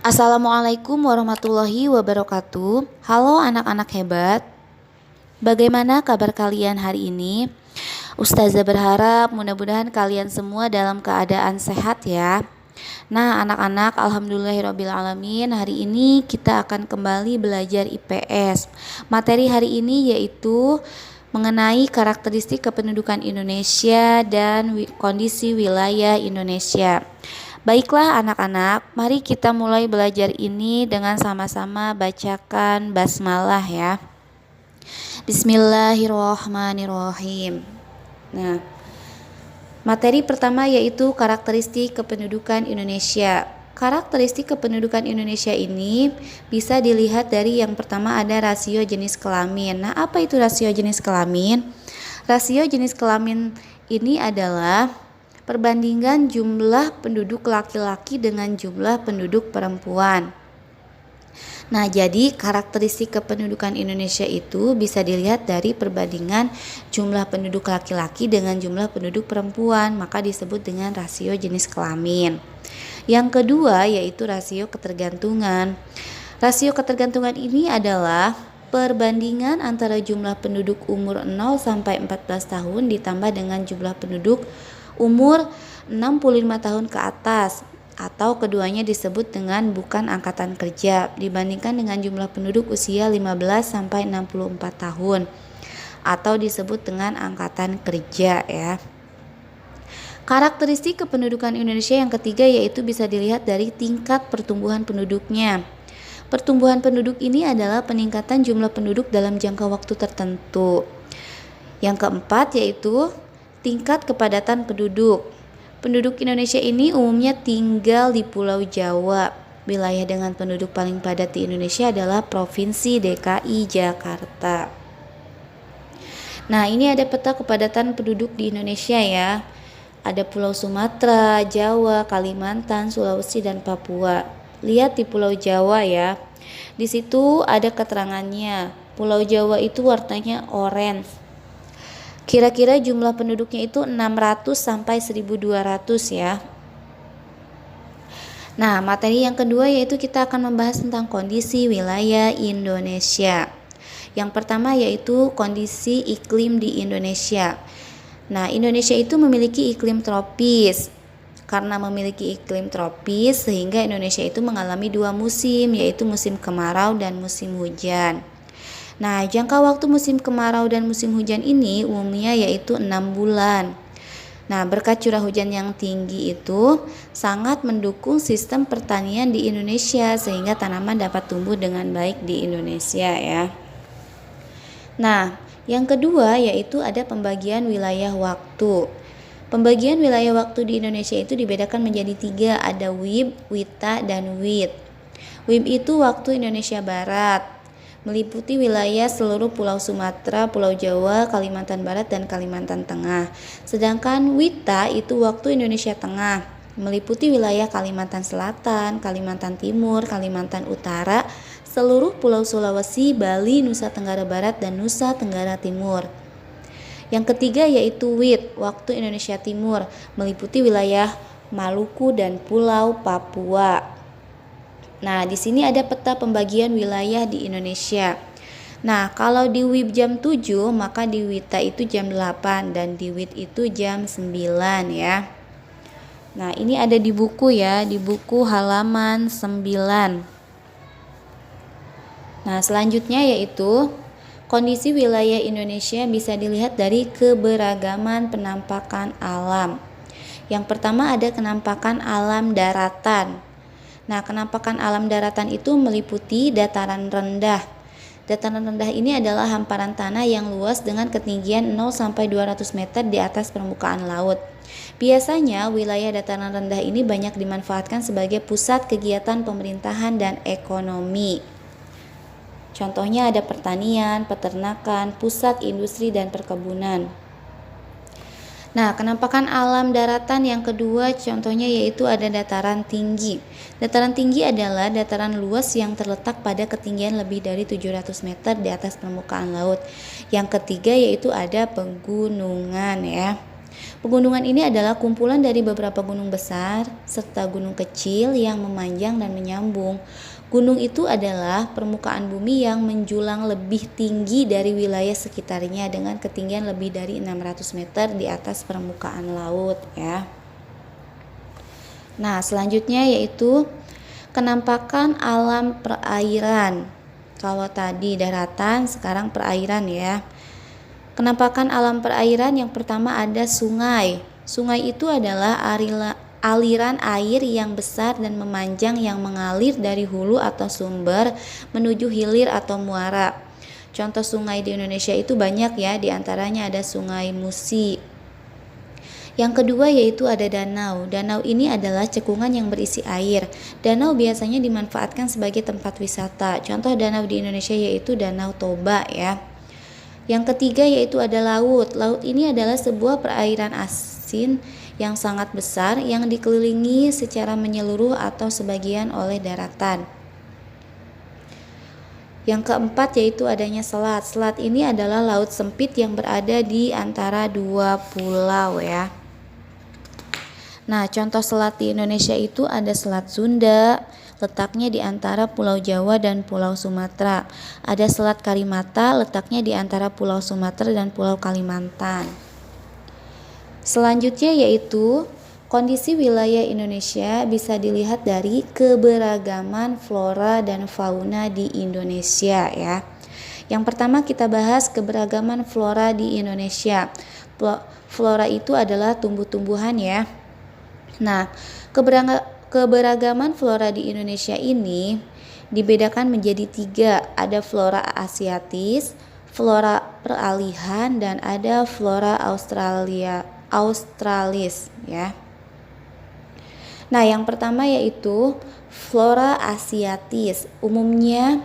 Assalamualaikum warahmatullahi wabarakatuh. Halo anak-anak hebat. Bagaimana kabar kalian hari ini? Ustazah berharap mudah-mudahan kalian semua dalam keadaan sehat ya. Nah, anak-anak, alhamdulillahirrabbilalamin, hari ini kita akan kembali belajar IPS. Materi hari ini yaitu mengenai karakteristik kependudukan Indonesia dan kondisi wilayah Indonesia. Baiklah anak-anak, mari kita mulai belajar ini dengan sama-sama bacakan basmalah ya. Bismillahirrahmanirrahim. Nah, materi pertama yaitu karakteristik kependudukan Indonesia. Karakteristik kependudukan Indonesia ini bisa dilihat dari yang pertama ada rasio jenis kelamin. Nah, apa itu rasio jenis kelamin? Rasio jenis kelamin ini adalah perbandingan jumlah penduduk laki-laki dengan jumlah penduduk perempuan. Nah, jadi karakteristik kependudukan Indonesia itu bisa dilihat dari perbandingan jumlah penduduk laki-laki dengan jumlah penduduk perempuan, maka disebut dengan rasio jenis kelamin. Yang kedua yaitu rasio ketergantungan. Rasio ketergantungan ini adalah perbandingan antara jumlah penduduk umur 0 sampai 14 tahun ditambah dengan jumlah penduduk umur 65 tahun ke atas, atau keduanya disebut dengan bukan angkatan kerja, dibandingkan dengan jumlah penduduk usia 15 sampai 64 tahun atau disebut dengan angkatan kerja ya. Karakteristik kependudukan Indonesia yang ketiga yaitu bisa dilihat dari tingkat pertumbuhan penduduknya. Pertumbuhan penduduk ini adalah peningkatan jumlah penduduk dalam jangka waktu tertentu. Yang keempat yaitu tingkat kepadatan penduduk. Penduduk Indonesia ini umumnya tinggal di Pulau Jawa. Wilayah dengan penduduk paling padat di Indonesia adalah Provinsi DKI Jakarta. Nah, ini ada peta kepadatan penduduk di Indonesia ya. Ada Pulau Sumatera, Jawa, Kalimantan, Sulawesi, dan Papua. Lihat di Pulau Jawa ya. Di situ ada keterangannya. Pulau Jawa itu warnanya orange. Kira-kira jumlah penduduknya itu 600 sampai 1200 ya. Nah, materi yang kedua yaitu kita akan membahas tentang kondisi wilayah Indonesia. Yang pertama yaitu kondisi iklim di Indonesia. Nah, Indonesia itu memiliki iklim tropis. Karena memiliki iklim tropis sehingga Indonesia itu mengalami dua musim, yaitu musim kemarau dan musim hujan. Nah, jangka waktu musim kemarau dan musim hujan ini umumnya yaitu 6 bulan. Nah, berkat curah hujan yang tinggi itu sangat mendukung sistem pertanian di Indonesia sehingga tanaman dapat tumbuh dengan baik di Indonesia ya. Nah, yang kedua yaitu ada pembagian wilayah waktu. Pembagian wilayah waktu di Indonesia itu dibedakan menjadi 3, ada WIB, WITA, dan WIT. WIB itu waktu Indonesia Barat, meliputi wilayah seluruh Pulau Sumatera, Pulau Jawa, Kalimantan Barat, dan Kalimantan Tengah. Sedangkan WITA itu waktu Indonesia Tengah, meliputi wilayah Kalimantan Selatan, Kalimantan Timur, Kalimantan Utara, seluruh Pulau Sulawesi, Bali, Nusa Tenggara Barat, dan Nusa Tenggara Timur. Yang ketiga yaitu WIT, waktu Indonesia Timur, meliputi wilayah Maluku dan Pulau Papua. Nah, di sini ada peta pembagian wilayah di Indonesia. Nah, kalau di WIB jam 7, maka di WITA itu jam 8 dan di WIT itu jam 9 ya. Nah, ini ada di buku ya, di buku halaman 9. Nah, selanjutnya yaitu kondisi wilayah Indonesia bisa dilihat dari keberagaman penampakan alam. Yang pertama ada kenampakan alam daratan. Nah, kenampakan alam daratan itu meliputi dataran rendah. Dataran rendah ini adalah hamparan tanah yang luas dengan ketinggian 0 sampai 200 meter di atas permukaan laut. Biasanya wilayah dataran rendah ini banyak dimanfaatkan sebagai pusat kegiatan pemerintahan dan ekonomi. Contohnya ada pertanian, peternakan, pusat industri dan perkebunan. Nah, kenampakan alam daratan yang kedua contohnya yaitu ada dataran tinggi. Dataran tinggi adalah dataran luas yang terletak pada ketinggian lebih dari 700 meter di atas permukaan laut. Yang ketiga yaitu ada pegunungan ya. Pegunungan ini adalah kumpulan dari beberapa gunung besar serta gunung kecil yang memanjang dan menyambung. Gunung itu adalah permukaan bumi yang menjulang lebih tinggi dari wilayah sekitarnya dengan ketinggian lebih dari 600 meter di atas permukaan laut ya. Nah, selanjutnya yaitu kenampakan alam perairan. Kalau tadi daratan, sekarang perairan ya. Kenampakan alam perairan yang pertama ada sungai. Sungai itu adalah aliran air yang besar dan memanjang yang mengalir dari hulu atau sumber menuju hilir atau muara. Contoh sungai di Indonesia itu banyak ya, diantaranya ada Sungai Musi. Yang kedua yaitu ada danau. Danau ini adalah cekungan yang berisi air. Danau biasanya dimanfaatkan sebagai tempat wisata. Contoh danau di Indonesia yaitu Danau Toba ya. Yang ketiga yaitu ada laut. Laut ini adalah sebuah perairan asin yang sangat besar yang dikelilingi secara menyeluruh atau sebagian oleh daratan. Yang keempat yaitu adanya selat. Selat ini adalah laut sempit yang berada di antara dua pulau ya. Nah, contoh selat di Indonesia itu ada Selat Sunda, letaknya di antara Pulau Jawa dan Pulau Sumatera. Ada Selat Karimata, letaknya di antara Pulau Sumatera dan Pulau Kalimantan. Selanjutnya yaitu kondisi wilayah Indonesia bisa dilihat dari keberagaman flora dan fauna di Indonesia ya. Yang pertama kita bahas keberagaman flora di Indonesia. Flora itu adalah tumbuh-tumbuhan ya. Nah, keberagaman flora di Indonesia ini dibedakan menjadi 3. Ada flora asiatis, flora peralihan, dan ada flora australis ya. Nah, yang pertama yaitu flora asiatis. Umumnya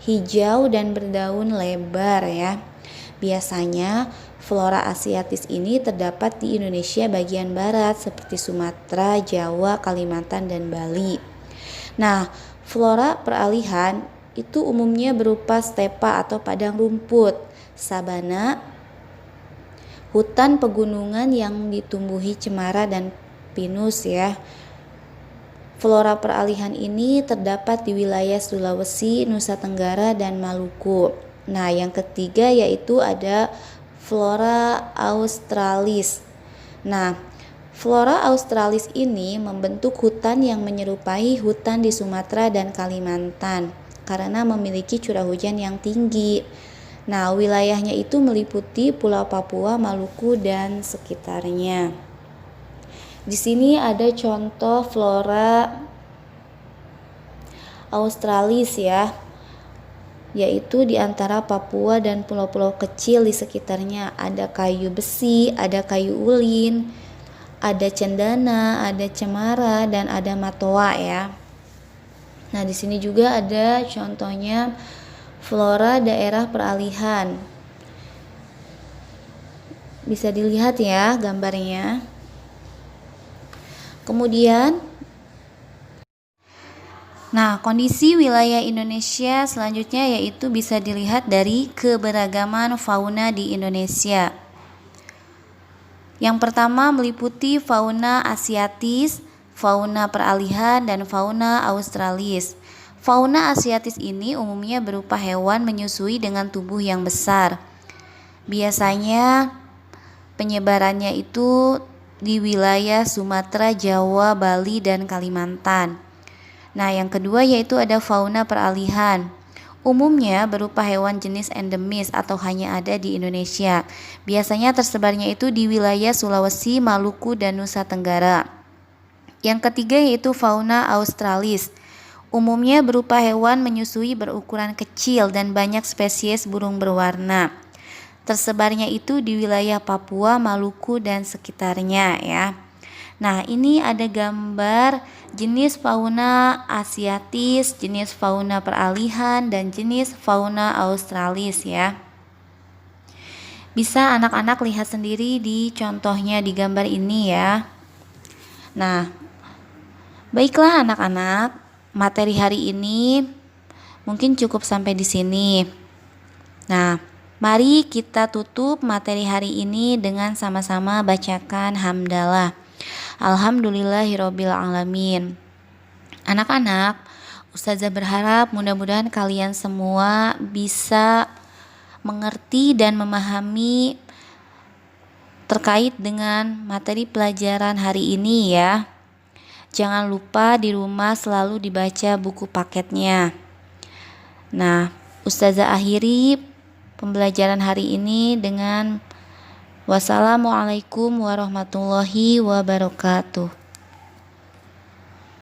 hijau dan berdaun lebar ya. Biasanya flora asiatis ini terdapat di Indonesia bagian barat seperti Sumatera, Jawa, Kalimantan, dan Bali. Nah, flora peralihan itu umumnya berupa stepa atau padang rumput, sabana, hutan pegunungan yang ditumbuhi cemara dan pinus ya. Flora peralihan ini terdapat di wilayah Sulawesi, Nusa Tenggara, dan Maluku. Nah, yang ketiga yaitu ada flora australis. Nah, flora australis ini membentuk hutan yang menyerupai hutan di Sumatera dan Kalimantan karena memiliki curah hujan yang tinggi. Nah, wilayahnya itu meliputi Pulau Papua, Maluku, dan sekitarnya. Di sini ada contoh flora australis ya, yaitu di antara Papua dan pulau-pulau kecil di sekitarnya. Ada kayu besi, ada kayu ulin, ada cendana, ada cemara, dan ada matoa ya. Nah, di sini juga ada contohnya flora daerah peralihan. Bisa dilihat ya gambarnya. Kemudian kondisi wilayah Indonesia selanjutnya yaitu bisa dilihat dari keberagaman fauna di Indonesia. Yang pertama meliputi fauna asiatis, fauna peralihan, dan fauna australis. Fauna asiatis ini umumnya berupa hewan menyusui dengan tubuh yang besar. Biasanya penyebarannya itu di wilayah Sumatera, Jawa, Bali, dan Kalimantan. Nah, yang kedua yaitu ada fauna peralihan. Umumnya berupa hewan jenis endemis atau hanya ada di Indonesia. Biasanya tersebarnya itu di wilayah Sulawesi, Maluku, dan Nusa Tenggara. Yang ketiga yaitu fauna australis. Umumnya berupa hewan menyusui berukuran kecil dan banyak spesies burung berwarna. Tersebarnya itu di wilayah Papua, Maluku, dan sekitarnya ya. Nah, ini ada gambar jenis fauna asiatis, jenis fauna peralihan, dan jenis fauna australis ya. Bisa anak-anak lihat sendiri di contohnya di gambar ini ya. Nah, baiklah anak-anak, materi hari ini mungkin cukup sampai di sini. Nah, Mari kita tutup materi hari ini dengan sama-sama bacakan hamdalah. Alhamdulillahirabbil alamin. Anak-anak, Ustazah berharap mudah-mudahan kalian semua bisa mengerti dan memahami terkait dengan materi pelajaran hari ini ya. Jangan lupa di rumah selalu dibaca buku paketnya. Nah, Ustazah akhiri pembelajaran hari ini dengan wassalamualaikum warahmatullahi wabarakatuh.